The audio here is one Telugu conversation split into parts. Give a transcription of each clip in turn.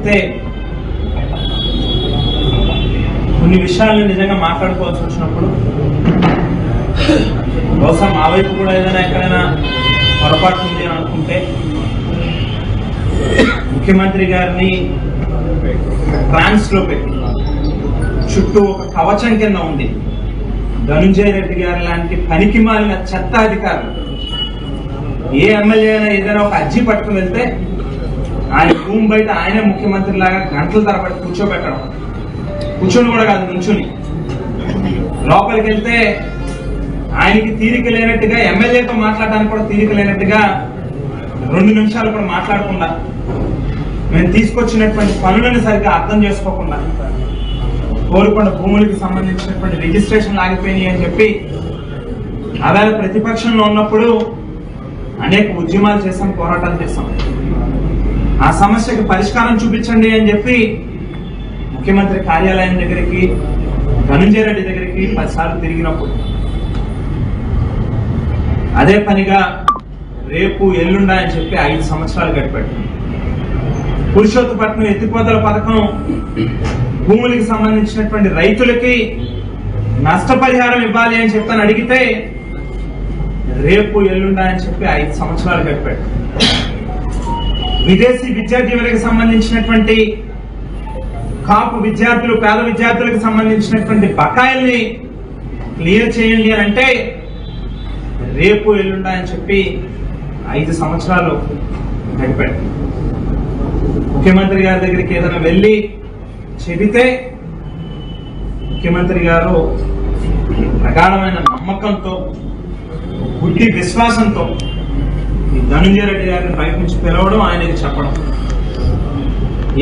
అయితే కొన్ని విషయాలను నిజంగా మాట్లాడుకోవాల్సి వచ్చినప్పుడు బహుశా మా వైపు కూడా ఏదైనా ఎక్కడైనా పొరపాటు ఉంది అని అనుకుంటే ముఖ్యమంత్రి గారిని ట్రాన్స్ లో పెట్టి చుట్టూ ఒక కవచం కింద ఉంది ధనుంజయ రెడ్డి గారు లాంటి పనికి మాలిన చెత్త అధికారులు ఏ ఎమ్మెల్యే అయినా ఏదైనా ఒక అర్జీ పట్టుకుని వెళ్తే ఆయన భూమి బయట ఆయనే ముఖ్యమంత్రి లాగా గంటల తరబడి కూర్చోబెట్టడం, కూర్చొని కూడా కాదు నుంచుని, లోపలికి వెళ్తే ఆయనకి తీరిక లేనట్టుగా ఎమ్మెల్యేతో మాట్లాడడానికి కూడా తీరిక లేనట్టుగా 2 నిమిషాలు కూడా మాట్లాడకుండా మేము తీసుకొచ్చినటువంటి పనులను సరిగ్గా అర్థం చేసుకోకుండా కోరుకొండ భూములకి సంబంధించినటువంటి రిజిస్ట్రేషన్ ఆగిపోయినాయి అని చెప్పి ఆవేళ ప్రతిపక్షంలో ఉన్నప్పుడు అనేక ఉద్యమాలు చేశాం, పోరాటాలు చేశాం. ఆ సమస్యకి పరిష్కారం చూపించండి అని చెప్పి ముఖ్యమంత్రి కార్యాలయం దగ్గరికి ధనుంజయ రెడ్డి దగ్గరికి 10 సార్లు తిరిగినప్పుడు అదే పనిగా రేపు ఎల్లుండా అని చెప్పి 5 సంవత్సరాలు గడిపాడు. పురుషోత్తపట్నం ఎత్తిపోతల పథకం భూములకి సంబంధించినటువంటి రైతులకి నష్టపరిహారం ఇవ్వాలి అని చెప్పని అడిగితే రేపు ఎల్లుండా అని చెప్పి 5 సంవత్సరాలు గడిపాడు. విదేశీ విద్యార్థులకు సంబంధించినటువంటి కాపు విద్యార్థులు, పేద విద్యార్థులకు సంబంధించినటువంటి బకాయిల్ని క్లియర్ చేయండి అని అంటే రేపు ఎల్లుండా అని చెప్పి 5 సంవత్సరాలు గడిపాడు. ముఖ్యమంత్రి గారి దగ్గరికి ఏదైనా వెళ్ళి చెబితే ముఖ్యమంత్రి గారు ప్రగాఢమైన నమ్మకంతో, గుడ్డి విశ్వాసంతో ఈ ధనుంజయ రెడ్డి గారిని బయట నుంచి పిలవడం, ఆయనకి చెప్పడం,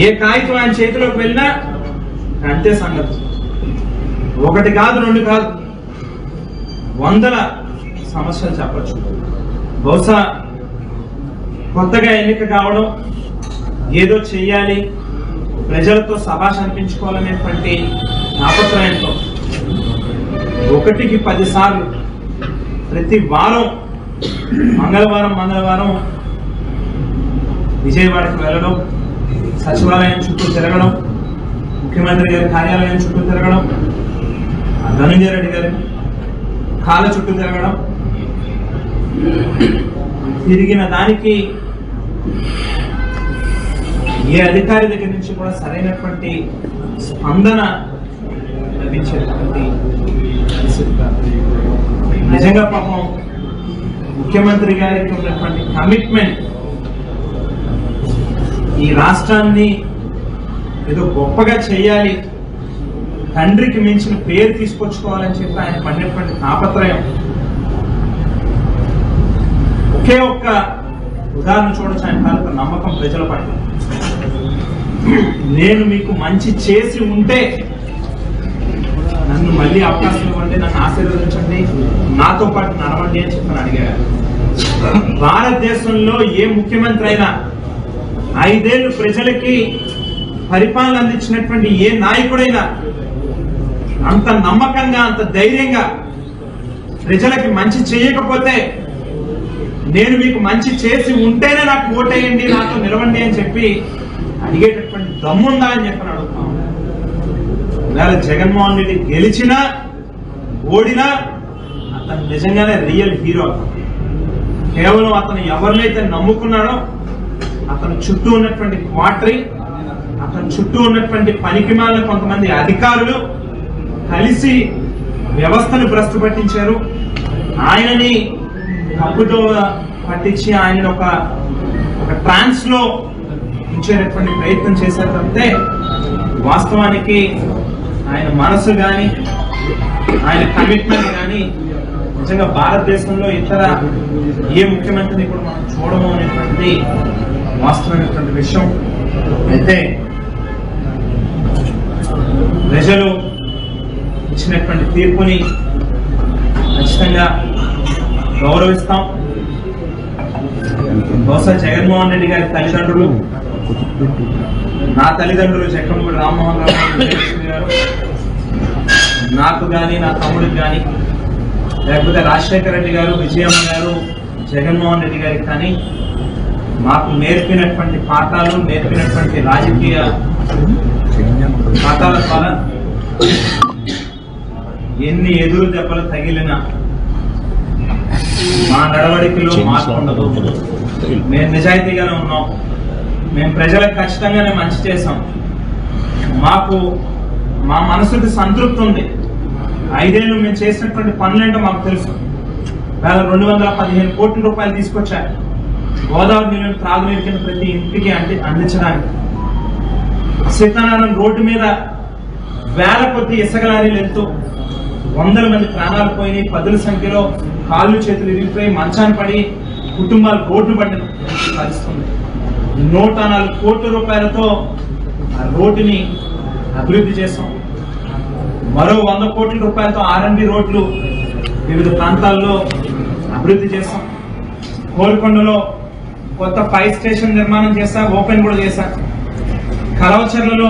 ఏ కాగితం ఆయన చేతిలోకి వెళ్ళినా అంతే సంగతి. 1 కాదు 2 కాదు 100 సమస్యలు చెప్పచ్చు. బహుశా కొత్తగా ఎన్నిక కావడం, ఏదో చెయ్యాలి, ప్రజలతో సభాష్ అనిపించుకోవాలనేటువంటి తాపత్రయంతో 1కి 10 సార్లు ప్రతి వారం మంగళవారం విజయవాడకి వెళ్ళడం, సచివాలయం చుట్టూ తిరగడం, ముఖ్యమంత్రి గారి కార్యాలయం చుట్టూ తిరగడం, ధనుంజయ రెడ్డి గారి కాళ్ళ చుట్టూ తిరగడం, తిరిగిన దానికి ఏ అధికారి దగ్గర నుంచి కూడా సరైనటువంటి స్పందన లభించేటువంటి నిజంగా పాపం ముఖ్యమంత్రి గారికి ఉన్నటువంటి కమిట్మెంట్ ఈ రాష్ట్రాన్ని ఏదో గొప్పగా చేయాలి, తండ్రికి మించిన పేరు తీసుకొచ్చుకోవాలని చెప్పి ఆయన పడినటువంటి తాపత్రయం. ఒకే ఒక్క ఉదాహరణ చూడొచ్చు ఆయన తాలూకు నమ్మకం ప్రజల పట్ల. నేను మీకు మంచి చేసి ఉంటే నన్ను మళ్ళీ అవకాశం ఇవ్వండి, నన్ను ఆశీర్వదించండి, నాతో పాటు నడవండి అని చెప్పని అడిగారు. భారతదేశంలో ఏ ముఖ్యమంత్రి అయినా 5 ఏళ్లు ప్రజలకి పరిపాలన అందించినటువంటి ఏ నాయకుడైనా అంత నమ్మకంగా, అంత ధైర్యంగా ప్రజలకి మంచి చేయకపోతే నేను మీకు మంచి చేసి ఉంటేనే నాకు ఓటేయండి, నాతో నిలవండి అని చెప్పి అడిగేటటువంటి దమ్ముందా అని చెప్పని అడుగుతాం. ఇవాళ జగన్మోహన్ రెడ్డి గెలిచినా ఓడినా అతను నిజంగానే రియల్ హీరో. కేవలం అతను ఎవరినైతే నమ్ముకున్నాడో అతను చుట్టూ ఉన్నటువంటి క్వార్టరీ, అతను చుట్టూ ఉన్నటువంటి పనికిమాలిన కొంతమంది అధికారులు కలిసి వ్యవస్థను భ్రష్టు పట్టించారు. ఆయనని తప్పుతో పట్టించి ఆయనని ఒక ట్రాన్స్ లో ఉంచేటటువంటి ప్రయత్నం చేశారు తప్పితే వాస్తవానికి ఆయన మనసు కానీ ఆయన కమిట్మెంట్ కానీ నిజంగా భారతదేశంలో ఇతర ఏ ముఖ్యమంత్రిని కూడా మనం చూడము అనేటువంటి వాస్తవమైనటువంటి విషయం. అయితే ప్రజలు ఇచ్చినటువంటి తీర్పుని ఖచ్చితంగా గౌరవిస్తాం. బహుశా జగన్మోహన్ రెడ్డి గారి తల్లిదండ్రులు, నా తల్లిదండ్రులు జక్కమూడి రామ్మోహన్ రావు గారు, నాకు కానీ నా తమ్ముడికి కానీ, లేకపోతే రాజశేఖర రెడ్డి గారు, విజయమ్మ గారు, జగన్మోహన్ రెడ్డి గారికి కానీ మాకు నేర్పినటువంటి పాఠాలు, నేర్పినటువంటి రాజకీయ పాఠాల ద్వారా ఎన్ని ఎదురు దెబ్బలు తగిలినా మా నడవడికలో మార్పు ఉండదు. మేము నిజాయితీగానే ఉన్నాం. మేము ప్రజలకు ఖచ్చితంగానే మంచి చేసాం. మాకు మా మనసుకి సంతృప్తి ఉంది. 5 ఏళ్ళు మేము చేసినటువంటి పనులేంటో మాకు తెలుసు. 215 కోట్ల రూపాయలు తీసుకొచ్చారు గోదావరి నీళ్ళని త్రాగునీరు కింద ప్రతి ఇంటికి అందించడానికి. సీతారామన్ రోడ్డు మీద వేల కొద్ది ఇసుక లారీలు వెళ్తూ 100 మంది ప్రాణాలు పోయినాయి. 10ల సంఖ్యలో కాళ్ళు చేతులు ఇరిగిపోయి మంచాన్ని పడి కుటుంబాలు రోడ్డు పడిన పరిస్థితుంది. 104 కోట్ల రూపాయలతో ఆ రోడ్డుని అభివృద్ధి చేశాం. మరో 100 కోట్ల రూపాయలతో R&B రోడ్లు వివిధ ప్రాంతాల్లో అభివృద్ధి చేశాం. కోరుకొండలో కొత్త ఫైర్ స్టేషన్ నిర్మాణం చేశా, ఓపెన్ కూడా చేశా. కలవచర్లలో